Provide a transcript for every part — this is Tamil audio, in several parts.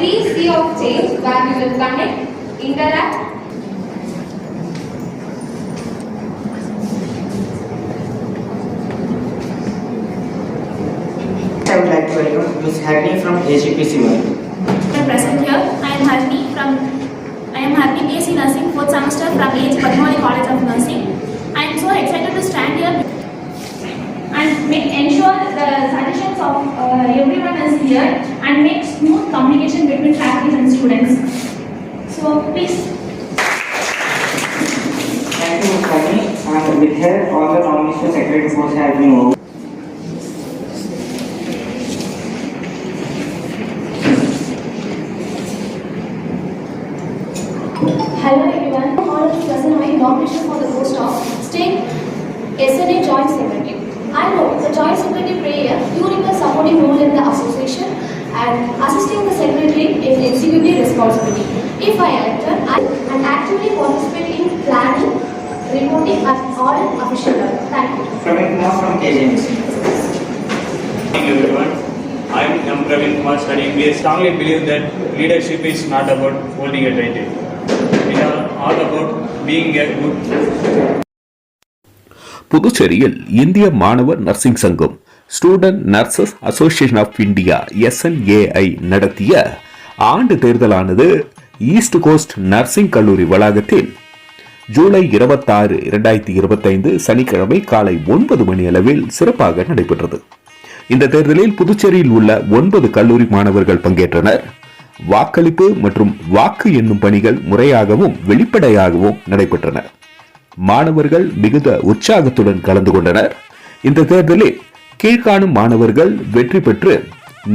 sea of change where we will connect, interact. I would like to welcome Ms. Harni from AGPC World. I am present here. I am Harni, BSc Nursing 4th semester from AG Padmavati College of Nursing. I am so excited to stand here and ensure the suggestions of everyone is here and make smooth communication between faculty and students. So please. Thank you, Ms. Harni. And with her, all the nominees for secretary post have been moved. Hello everyone. I am honored to present my nomination for the post of State SNA Joint Secretary. I know the Joint Secretary plays a unique supporting role in the association and assisting the Secretary in executive responsibility. If I enter, I and actively participate in planning, reporting at all official level. Thank you. Praveen Kumar from KJMC. Thank you everyone. I am Praveen Kumar studying. We strongly believe that leadership is not about holding a title. We are all about being a good. புதுச்சேரியில் இந்திய மாணவர் நர்சிங் சங்கம் student nurses association of India SNAI நடத்திய ஆண்டு தேர்தலானது ஈஸ்ட் கோஸ்ட் நர்சிங் கல்லூரி வளாகத்தில் ஜூலை 26, 2025 சனிக்கிழமை காலை 9 மணி அளவில் சிறப்பாக நடைபெற்றது. இந்த தேர்தலில் புதுச்சேரியில் உள்ள 9 கல்லூரி மாணவர்கள் பங்கேற்றனர். வாக்களிப்பு மற்றும் வாக்கு எண்ணும் பணிகள் முறையாகவும் வெளிப்படையாகவும் நடைபெற்றன. மாணவர்கள் மிகுந்த உற்சாகத்துடன் கலந்து கொண்டனர். இந்த தேர்தலில் கீழ்காணும் மாணவர்கள் வெற்றி பெற்று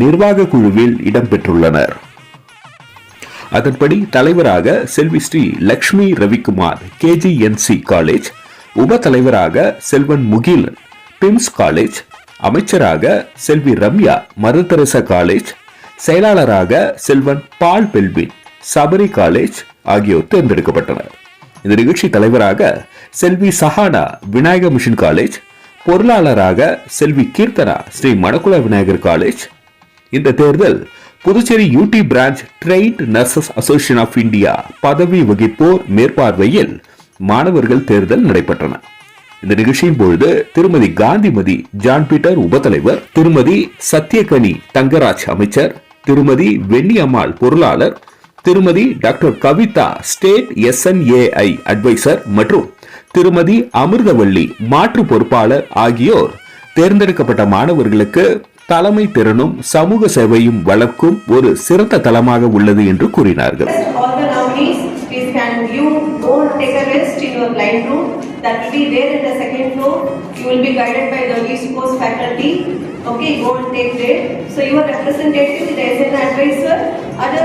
நிர்வாக குழுவில் இடம்பெற்றுள்ளனர். அதன்படி தலைவராக செல்வி ஸ்ரீ லட்சுமி ரவிக்குமார் KGNC காலேஜ், உப தலைவராக செல்வன் முகிலன் பிம்ஸ் காலேஜ், அமைச்சராக செல்வி ரம்யா மதர் தெரசா காலேஜ், செயலாளராக செல்வன் பால் பெல்பின் சபரி காலேஜ் ஆகியோர் தேர்ந்தெடுக்கப்பட்டனர். இந்த நிகழ்ச்சி தலைவராக செல்வி சஹானா விநாயக மிஷன் காலேஜ், பொருளாளராக செல்வி கீர்த்தனா ஸ்ரீ மணக்குள விநாயகர் காலேஜ். இந்த தேர்தல் Puducherry UT branch trained nurses association of India பதவி வகிப்போர் மேற்பார்வையில் மாணவர்கள் தேர்தல் நடைபெற்றன. இந்த நிகழ்ச்சியின் பொழுது திருமதி காந்திமதி ஜான் பீட்டர் உபத்தலைவர், திருமதி சத்யகனி தங்கராஜ் அமைச்சர், திருமதி வெண்ணியம்மாள் பொருளாளர், திருமதி doctor Kavitha state SNAI advisor மற்றும் திருமதி அமிர்தவள்ளி மாற்று பொறுப்பாளர் ஆகியோர் தேர்ந்தெடுக்கப்பட்ட மாணவர்களுக்கு தலைமை திறனும் சமூக சேவையும் வளர்க்கும் ஒரு சிறந்த தளமாக உள்ளது என்று கூறினார்கள். Can you go and take a rest in your blind room that will be there in the second floor. You will be guided by the East Coast faculty. Okay, go and take that. So your representative, the SNA advisor, other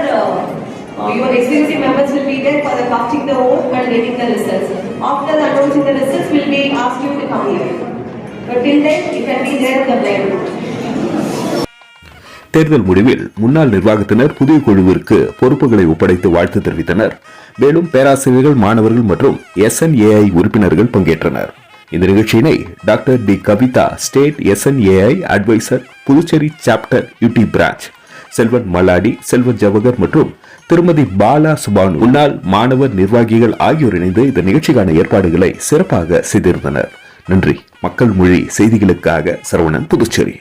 your executive members will be there for the casting the vote and getting the results. After announcing the results, will be asked you to come here. But till then, you can be there in the blind room. தேர்தல் முடிவில் முன்னாள் நிர்வாகத்தினர் புதிய குழுவிற்கு பொறுப்புகளை ஒப்படைத்து வாழ்த்து தெரிவித்தனர். மேலும் பேராசிரியர்கள், மாணவர்கள் மற்றும் SNAI உறுப்பினர்கள் பங்கேற்றனர். இந்த நிகழ்ச்சியினை doctor D Kavitha state SNAI advisor Puducherry chapter UT branch, செல்வன் மல்லாடி, செல்வன் ஜவஹர் மற்றும் திருமதி பாலா சுபானு முன்னாள் மாணவர் நிர்வாகிகள் ஆகியோர் இணைந்து இந்த நிகழ்ச்சிக்கான ஏற்பாடுகளை சிறப்பாக செய்திருந்தனர். நன்றி. மக்கள் மொழி செய்திகளுக்காக சரவணன், புதுச்சேரி.